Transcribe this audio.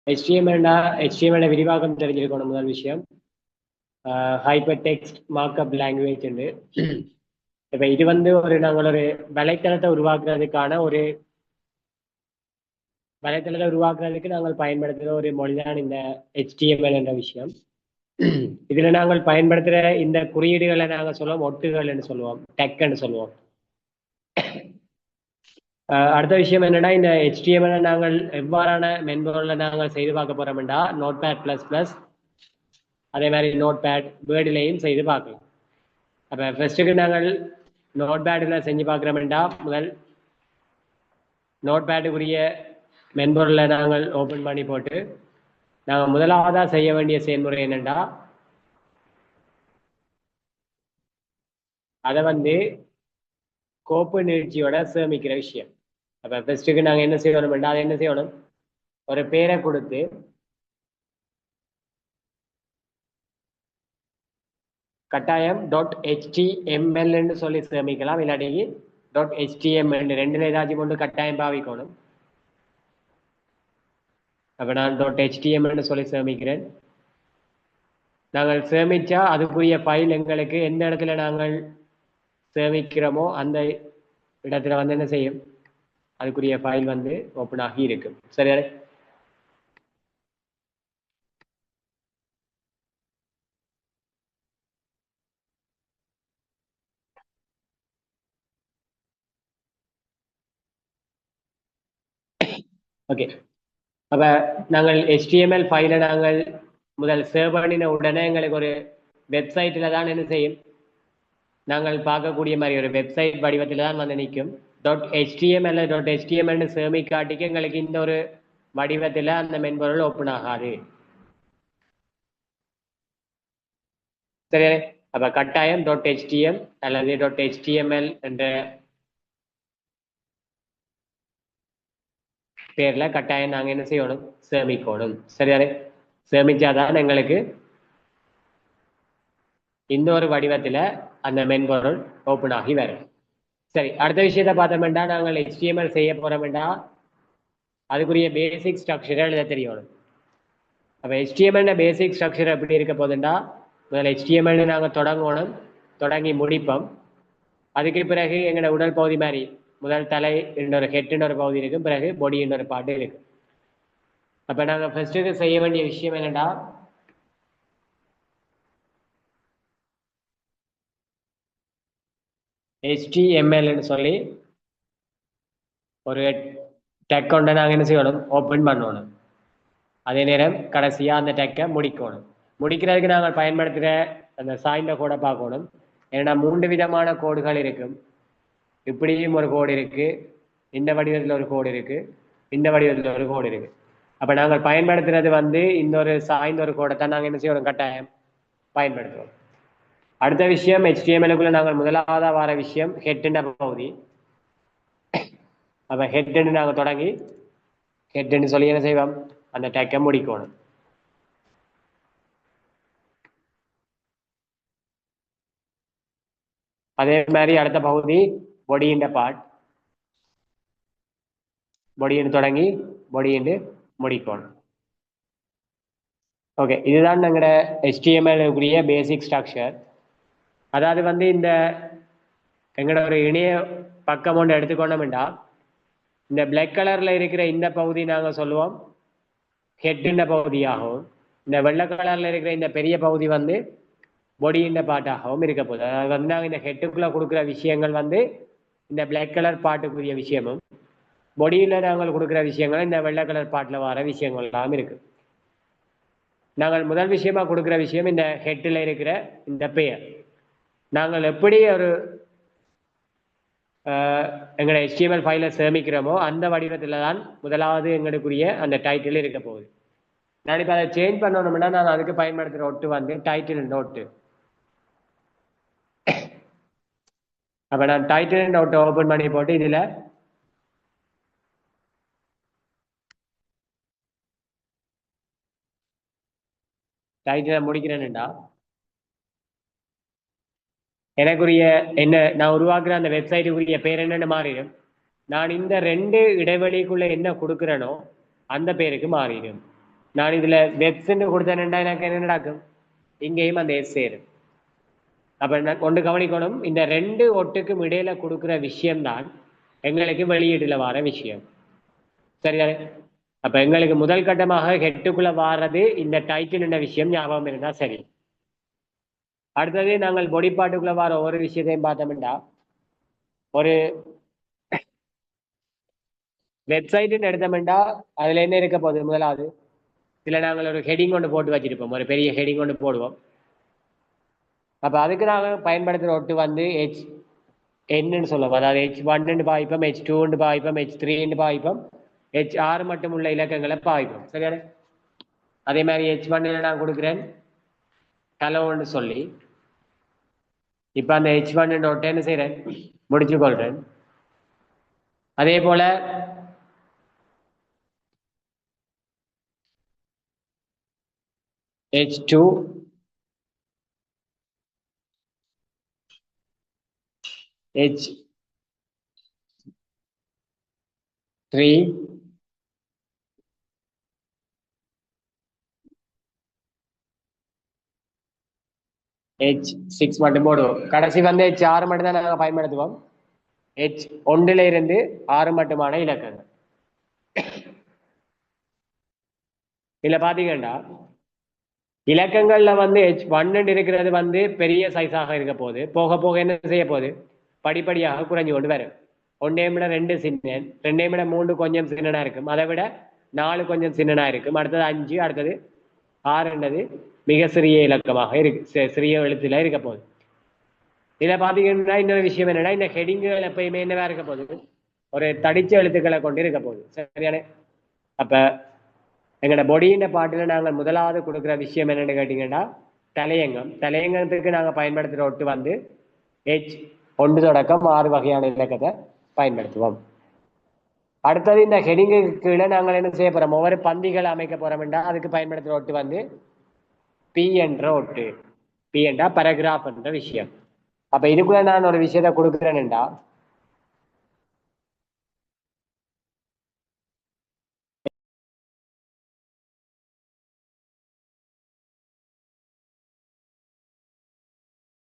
HTML விரிவாக்கம் தெரிஞ்சிருக்கணும். முதல் விஷயம் ஹைப்பர் டெக்ஸ்ட் மார்க்அப் லாங்குவேஜ் உண்டு. இப்போ இது வந்து நாங்கள் ஒரு வலைத்தளத்தை உருவாக்குறதுக்கான வலைத்தளத்தை உருவாக்குறதுக்கு நாங்கள் பயன்படுத்துகிற ஒரு மொழிதான் இந்த HTML என்ற விஷயம். இதுல நாங்கள் பயன்படுத்துகிற இந்த குறியீடுகளை நாங்கள் சொல்லுவோம் ஒட்டுகள்னு சொல்லுவோம், டெக்ன்னு சொல்லுவோம். அடுத்த விஷயம் என்னன்னா, இந்த HTML நாங்கள் எவ்வாறான மென்பொருளை நாங்கள் செய்து பார்க்க போறோம்டா Notepad++, அதே மாதிரி நோட்பேட் வேர்டிலையும் செய்து பார்க்கலாம். அப்போ ஃபர்ஸ்ட்டுக்கு நாங்கள் நோட்பேடில் செஞ்சு பார்க்குறோம்டா முதல் நோட்பேடுக்குரிய மென்பொருளை நாங்கள் ஓப்பன் பண்ணி போட்டு நாங்கள் முதலாவதாக செய்ய வேண்டிய செயல்முறை என்னென்னா, அதை வந்து கோப்பு நீட்சியோட சேமிக்கிற விஷயம். அப்போ ஃபர்ஸ்ட்டுக்கு நாங்கள் என்ன செய்யணும்டா, அதை என்ன செய்யணும், ஒரு பேரை கொடுத்து கட்டாயம் .html சொல்லி சேமிக்கலாம், இல்லாட்டி .html ரெண்டுல ஏதாச்சும் கொண்டு கட்டாயம் பாவிக்கணும். அப்போ நான் .html சொல்லி சேமிக்கிறேன். நாங்கள் சேமிச்சா அதுக்குரிய ஃபைல் எங்களுக்கு எந்த இடத்துல நாங்கள் சேமிக்கிறோமோ அந்த இடத்துல வந்து என்ன செய்யும், அதுக்குரிய ஃபைல் வந்து ஓப்பன் ஆகி இருக்கும். சரியா? ஓகே. அப்போ நாங்கள் HTML ஃபைலை நாங்கள் முதல் சேவ் பண்ணின உடனே எங்களுக்கு ஒரு வெப்சைட்டில் தான் என்ன செய்யும், நாங்கள் பார்க்கக்கூடிய மாதிரி ஒரு வெப்சைட் வடிவத்தில் தான் வந்து நிற்கும். .html .html சேமிக்காட்டிக்கு எங்களுக்கு இந்த ஒரு வடிவத்தில் அந்த மென்பொருள் ஓப்பன் ஆகாது. சரி, அப்போ கட்டாயம் .html அல்லது .html என்ற பேர்ல கட்டாயம் நாங்கள் என்ன செய்யணும், சேமிக்கணும். சரியானே? சேமிச்சாதான் எங்களுக்கு இந்த ஒரு வடிவத்தில் அந்த மென்பொருள் ஓப்பன் ஆகி வரும். சரி, அடுத்த விஷயத்த பார்த்தோம்னா, நாங்கள் HTML செய்ய போறோம்னா அதுக்குரிய பேசிக் ஸ்ட்ரக்சரை எழுத தெரியணும். அப்போ HTML பேசிக் ஸ்ட்ரக்சர் எப்படி இருக்க போகுதுன்னா, முதல்ல HTML நாங்கள் தொடங்கணும், தொடங்கி முடிப்போம். அதுக்கு பிறகு எங்களோட உடல் பகுதி மாதிரி முதல் தலை இன்னொரு ஹெட்னு ஒரு பகுதி இருக்கும், பிறகு பொடி இன்னொரு பாட்டு இருக்கு. அப்போ நாங்கள் ஃபர்ஸ்ட்டுக்கு செய்ய வேண்டிய விஷயம் என்னன்னா, HTML சொல்லி ஒரு டெக் கொண்ட நாங்கள் என்ன செய்யணும், ஓப்பன் பண்ணணும். அதே நேரம் கடைசியாக அந்த டெக்கை முடிக்கணும். முடிக்கிறதுக்கு நாங்கள் பயன்படுத்துகிற அந்த சாய்ந்த கோடை பார்க்கணும். ஏன்னா 3 விதமான கோடுகள் இருக்கும். இப்படியும் ஒரு கோடு இருக்கு, இந்த வடிவத்தில் ஒரு கோடு இருக்கு, இந்த வடிவத்தில் ஒரு கோடு இருக்கு. அப்போ நாங்கள் பயன்படுத்துறது வந்து இந்த ஒரு சாய்ந்த ஒரு கோடை தான் நாங்கள் என்ன செய்யணும், கட்டாயம் பயன்படுத்துவோம். அடுத்த விஷயம், HTML-க்குள்ள நாங்கள் முதலாவதாக வர விஷயம் ஹெட்ன்ற பகுதி. அப்போ ஹெட்ன்னு நாங்கள் தொடங்கி ஹெட்ன்னு சொல்லி என்ன செய்வோம், அந்த டேக்கை முடிக்கணும். அதே மாதிரி அடுத்த பகுதி பொடியின் பார்ட். பொடின்னு தொடங்கி பொடின்னு முடிக்கணும். ஓகே, இதுதான் எங்களோட HTML-க்குரிய பேசிக் ஸ்ட்ரக்சர். அதாவது வந்து இந்த எங்களோட ஒரு இணைய பக்கம் ஒன்று எடுத்துக்கொண்டோம்டா, இந்த பிளாக் கலர்ல இருக்கிற இந்த பகுதி நாங்கள் சொல்லுவோம் ஹெட்ன்ற பகுதியாகவும், இந்த வெள்ளை கலர்ல இருக்கிற இந்த பெரிய பகுதி வந்து பொடியின் பாட்டாகவும் இருக்க போகுது. அதாவது வந்து நாங்கள் இந்த ஹெட்டுக்குள்ள கொடுக்குற விஷயங்கள் வந்து இந்த பிளாக் கலர் பாட்டுக்குரிய விஷயமும், பொடியில் நாங்கள் கொடுக்குற விஷயங்கள் இந்த வெள்ளை கலர் பாட்டில் வர விஷயங்கள் எல்லாம் இருக்கு. நாங்கள் முதல் விஷயமா கொடுக்குற விஷயம் இந்த ஹெட்டில் இருக்கிற இந்த பெயர். நாங்கள் எப்படி ஒரு எங்களோட HTML ஃபைலை சேமிக்கிறோமோ அந்த வடிவத்தில் தான் முதலாவது எங்களுக்குரிய அந்த டைட்டில் இருக்க போகுது. நான் இப்போ அதை சேஞ்ச் பண்ணணும்னா நான் அதுக்கு பயன்படுத்துகிற ஒட்டு வந்து டைட்டில் நோட்டு. அப்போ நான் டைட்டில் நோட்டை ஓப்பன் பண்ணி போட்டு இதில் டைட்டிலை முடிக்கிறேன்டா, எனக்குரிய என்ன நான் உருவாக்குற அந்த வெப்சைட்டுக்குரிய பேர் என்னென்னு மாறிடும். நான் இந்த 2 இடைவெளிக்குள்ள என்ன கொடுக்குறேனோ அந்த பேருக்கு மாறிடும். நான் இதுல வெப்ஸ்ன்னு கொடுத்தேன்டா எனக்கு என்ன நடக்கும்? இங்கேயும் அந்த எஸ் சேரும். அப்ப நான் கொண்டு கவனிக்கணும், இந்த ரெண்டு ஒட்டுக்கும் இடையில கொடுக்குற விஷயம்தான் எங்களுக்கு வெளியீடுல வர விஷயம். சரியா? அப்ப எங்களுக்கு முதல் கட்டமாக ஹெட்டுக்குள்ள வாரது இந்த டைட்டில் என்ற விஷயம் ஞாபகம் இருந்தா சரி. அடுத்தது நாங்கள் பொடி பாட்டுக்குள்ள வர ஒவ்வொரு விஷயத்தையும் பார்த்தோம்டா, ஒரு வெப்சைட்னு எடுத்தோம்டா அதுல என்ன இருக்க போகுது? முதலாவது இதுல நாங்கள் ஒரு ஹெடிங் ஒன்று போட்டு வச்சிருப்போம், ஒரு பெரிய ஹெடிங் ஒன்று போடுவோம். அப்ப அதுக்கு நாங்கள் பயன்படுத்துற ஒட்டு வந்து ஹெச் என்னன்னு சொல்லுவோம். அதாவது H1 பாய்ப்போம், H2 பாய்ப்போம், H3 பாய்ப்போம், H6 மட்டும் உள்ள இலக்கங்களை பாய்ப்போம். சரியான? அதே மாதிரி H1 நான் கொடுக்குறேன் ஹலோன்னு சொல்லி, இப்ப அந்த H1 ஒட்டை என்ன செய்யறேன்? முடிச்சு கொள்றேன். அதே போல H2, H3, H6 மட்டும் போடுவோம். கடைசி வந்து H6 மட்டும் தான் நாங்கள் பயன்படுத்துவோம். H1 இருந்து 6 மட்டுமான இலக்கங்கள். இதுல பாத்தீங்கன்னா இலக்கங்கள்ல வந்து H1 இருக்கிறது வந்து பெரிய சைஸாக இருக்க போது, போக போக என்ன செய்ய போகுது? படிப்படியாக குறைஞ்சு கொண்டு வரும். ஒன்னே விட 2 சின்ன, 2 விட 3 கொஞ்சம் சின்னனா இருக்கும், அதை விட 4 கொஞ்சம் சின்னனா இருக்கும், அடுத்தது 5, அடுத்தது 6 மிக சிறிய இலக்கமாக இருக்கு, சிறிய எழுத்துல இருக்க போகுது. இதை பாத்தீங்கன்னா இன்னொரு விஷயம் என்னன்னா, இந்த ஹெடிங்குகள் எப்பயுமே என்னவா இருக்க போகுது? ஒரு தடிச்ச எழுத்துக்களை கொண்டு இருக்க போகுது. சரியான? அப்ப எங்களோட பொடியின் பாட்டுல நாங்கள் முதலாவது கொடுக்குற விஷயம் என்னன்னு கேட்டீங்கன்னா தலையங்கம். தலையங்கத்துக்கு நாங்கள் பயன்படுத்துகிற ஒட்டு வந்து H1 தொடக்கம் 6 வகையான இலக்கத்தை பயன்படுத்துவோம். அடுத்தது இந்த ஹெடிங்கு கீழே நாங்கள் என்ன செய்ய போறோம்? ஒவ்வொரு பந்திகளை அமைக்க போறோம்டா அதுக்கு பயன்படுத்துகிற ஒட்டு வந்து பி என்ற ஒட்டு. பி என்றா பேராகிராஃப் என்ற விஷயம். அப்ப இதுக்குள்ள நான் ஒரு விஷயத்த கொடுக்குறேன்டா,